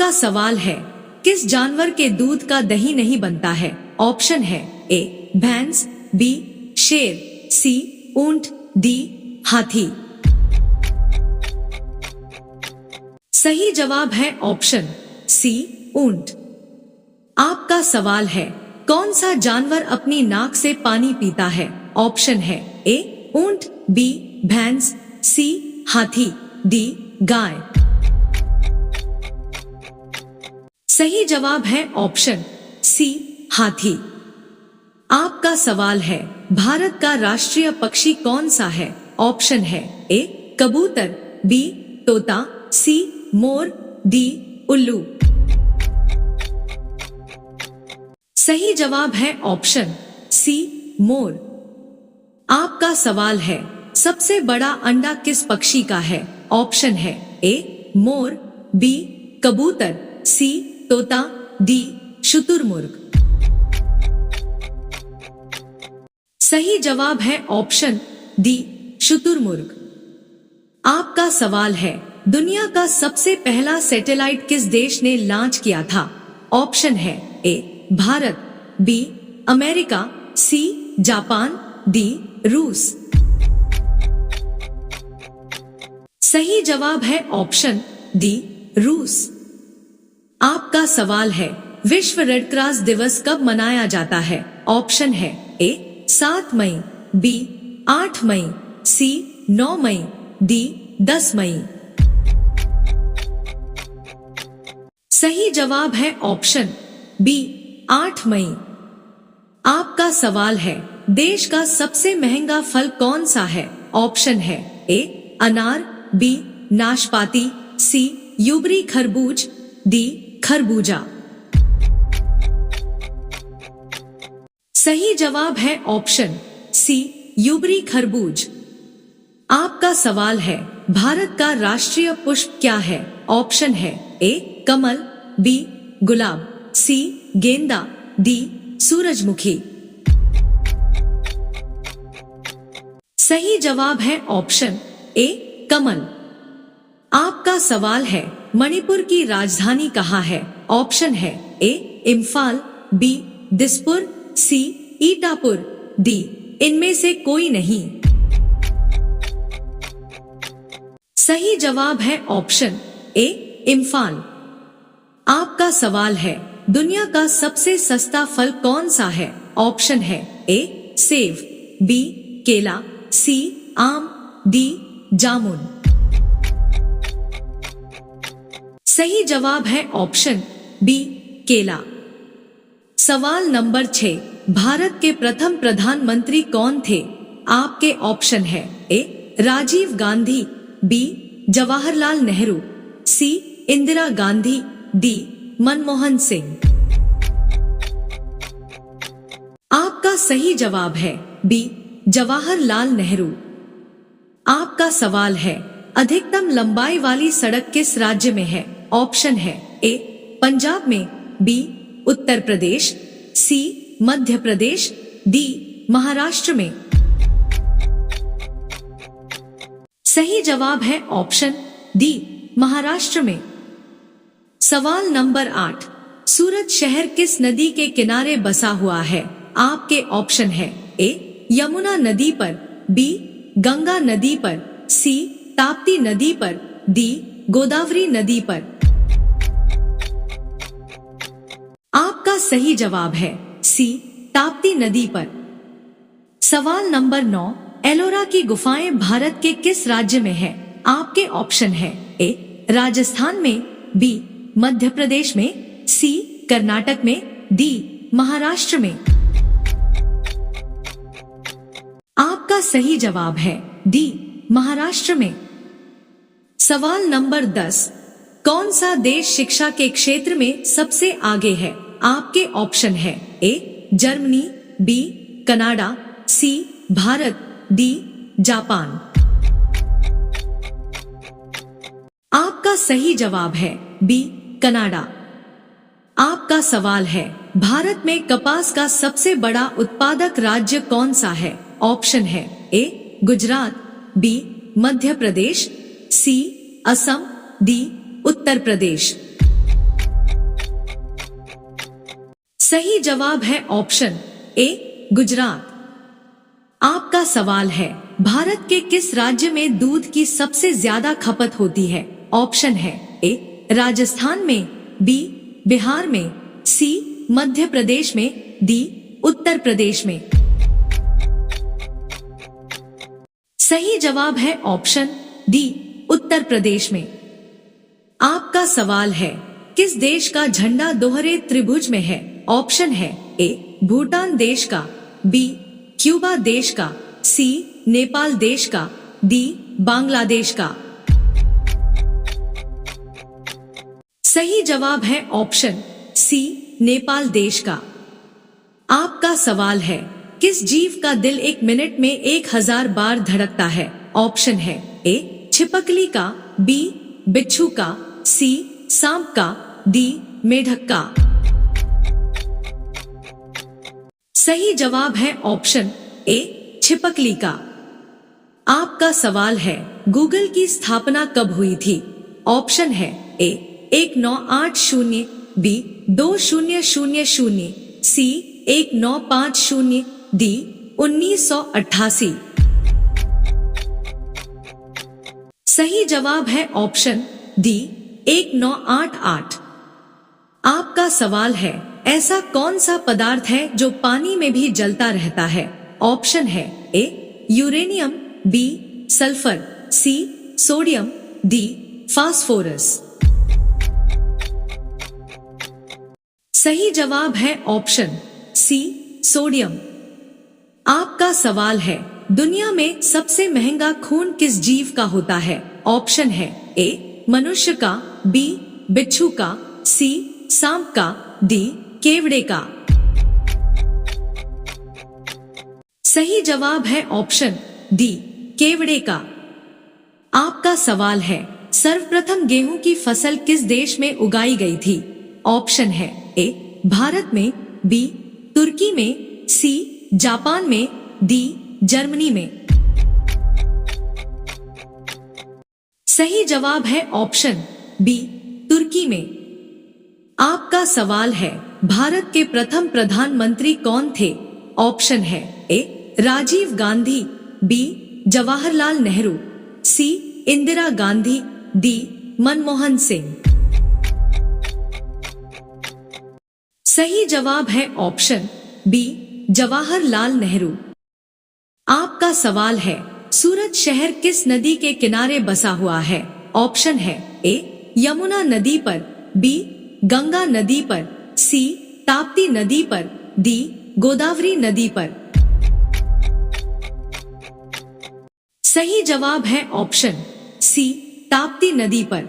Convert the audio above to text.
आपका सवाल है, किस जानवर के दूध का दही नहीं बनता है? ऑप्शन है ए भैंस, बी शेर, सी ऊंट, डी हाथी। सही जवाब है ऑप्शन सी ऊंट। आपका सवाल है, कौन सा जानवर अपनी नाक से पानी पीता है? ऑप्शन है ए ऊंट, बी भैंस, सी हाथी, डी गाय। सही जवाब है ऑप्शन सी हाथी। आपका सवाल है, भारत का राष्ट्रीय पक्षी कौन सा है? ऑप्शन है ए कबूतर, बी तोता, सी मोर, डी उल्लू। सही जवाब है ऑप्शन सी मोर। आपका सवाल है, सबसे बड़ा अंडा किस पक्षी का है? ऑप्शन है ए मोर, बी कबूतर, सी तोता, डी शुतुरमुर्ग। सही जवाब है ऑप्शन डी शुतुरमुर्ग। आपका सवाल है, दुनिया का सबसे पहला सैटेलाइट किस देश ने लॉन्च किया था? ऑप्शन है A Bharat, B America, C Japan, D रूस। सही जवाब है ऑप्शन डी रूस। आपका सवाल है, विश्व रेड क्रॉस दिवस कब मनाया जाता है? ऑप्शन है ए 7 मई, बी 8 मई, सी 9 मई, डी 10 मई। सही जवाब है ऑप्शन बी 8 मई। आपका सवाल है, देश का सबसे महंगा फल कौन सा है? ऑप्शन है ए अनार, बी नाशपाती, सी यूबरी खरबूज, डी खरबूजा। सही जवाब है ऑप्शन सी यूबरी खरबूज। आपका सवाल है, भारत का राष्ट्रीय पुष्प क्या है? ऑप्शन है ए कमल, बी गुलाब, सी गेंदा, डी सूरजमुखी। सही जवाब है ऑप्शन ए कमल। आपका सवाल है, मणिपुर की राजधानी कहाँ है? ऑप्शन है ए इम्फाल, बी दिसपुर, सी ईटापुर, डी इनमें से कोई नहीं। सही जवाब है ऑप्शन ए इम्फाल। आपका सवाल है, दुनिया का सबसे सस्ता फल कौन सा है? ऑप्शन है ए सेब, बी केला, सी आम, डी जामुन। सही जवाब है ऑप्शन बी केला। सवाल नंबर 6, भारत के प्रथम प्रधानमंत्री कौन थे? आपके ऑप्शन है ए राजीव गांधी, बी जवाहरलाल नेहरू, सी इंदिरा गांधी, डी मनमोहन सिंह। आपका सही जवाब है बी जवाहरलाल नेहरू। आपका सवाल है, अधिकतम लंबाई वाली सड़क किस राज्य में है? ऑप्शन है ए पंजाब में, बी उत्तर प्रदेश, सी मध्य प्रदेश, डी महाराष्ट्र में। सही जवाब है ऑप्शन डी महाराष्ट्र में। सवाल नंबर 8, सूरत शहर किस नदी के किनारे बसा हुआ है? आपके ऑप्शन है ए यमुना नदी पर, बी गंगा नदी पर, सी ताप्ती नदी पर, डी गोदावरी नदी पर। आपका सही जवाब है सी ताप्ती नदी पर। सवाल नंबर 9, एलोरा की गुफाएं भारत के किस राज्य में है? आपके ऑप्शन है ए राजस्थान में, बी मध्य प्रदेश में, सी कर्नाटक में, डी महाराष्ट्र में। आपका सही जवाब है डी महाराष्ट्र में। सवाल नंबर 10, कौन सा देश शिक्षा के क्षेत्र में सबसे आगे है? आपके ऑप्शन है A Germany, B Canada, C Bharat, D Japan. आपका सही जवाब है बी कनाडा। आपका सवाल है, भारत में कपास का सबसे बड़ा उत्पादक राज्य कौन सा है? ऑप्शन है ए गुजरात, बी मध्य प्रदेश, सी असम, डी उत्तर प्रदेश। सही जवाब है ऑप्शन ए गुजरात। आपका सवाल है, भारत के किस राज्य में दूध की सबसे ज्यादा खपत होती है? ऑप्शन है ए राजस्थान में, बी बिहार में, सी मध्य प्रदेश में, डी उत्तर प्रदेश में। सही जवाब है ऑप्शन डी उत्तर प्रदेश में। आपका सवाल है, किस देश का झंडा दोहरे त्रिभुज में है? ऑप्शन है ए भूटान देश का, बी क्यूबा देश का, सी नेपाल देश का, डी बांग्लादेश का। सही जवाब है ऑप्शन सी नेपाल देश का। आपका सवाल है, किस जीव का दिल 1 मिनट में 1000 बार धड़कता है? ऑप्शन है ए छिपकली का, बी बिच्छू का, सी सांप का, डी मेढक का। सही जवाब है ऑप्शन ए छिपकली का। आपका सवाल है, गूगल की स्थापना कब हुई थी? ऑप्शन है ए 1980, बी 2000, सी 1950, डी 1988। सही जवाब है ऑप्शन डी 1988। आपका सवाल है, ऐसा कौन सा पदार्थ है जो पानी में भी जलता रहता है? ऑप्शन है A uranium, B sulphur, C sodium, D phosphorus. सही जवाब है ऑप्शन सी सोडियम। आपका सवाल है, दुनिया में सबसे महंगा खून किस जीव का होता है? ऑप्शन है ए मनुष्य का, बी बिच्छू का, सी सांप का, डी केवड़े का। सही जवाब है ऑप्शन डी केवड़े का। आपका सवाल है, सर्वप्रथम गेहूं की फसल किस देश में उगाई गई थी? ऑप्शन है ए भारत में, बी तुर्की में, सी जापान में, डी जर्मनी में। सही जवाब है ऑप्शन बी तुर्की में। आपका सवाल है, भारत के प्रथम प्रधानमंत्री कौन थे? ऑप्शन है ए राजीव गांधी, बी जवाहरलाल नेहरू, सी इंदिरा गांधी, डी मनमोहन सिंह। सही जवाब है ऑप्शन बी जवाहरलाल नेहरू। आपका सवाल है, सूरत शहर किस नदी के किनारे बसा हुआ है? ऑप्शन है ए यमुना नदी पर, बी गंगा नदी पर, सी ताप्ती नदी पर, डी गोदावरी नदी पर। सही जवाब है ऑप्शन सी ताप्ती नदी पर।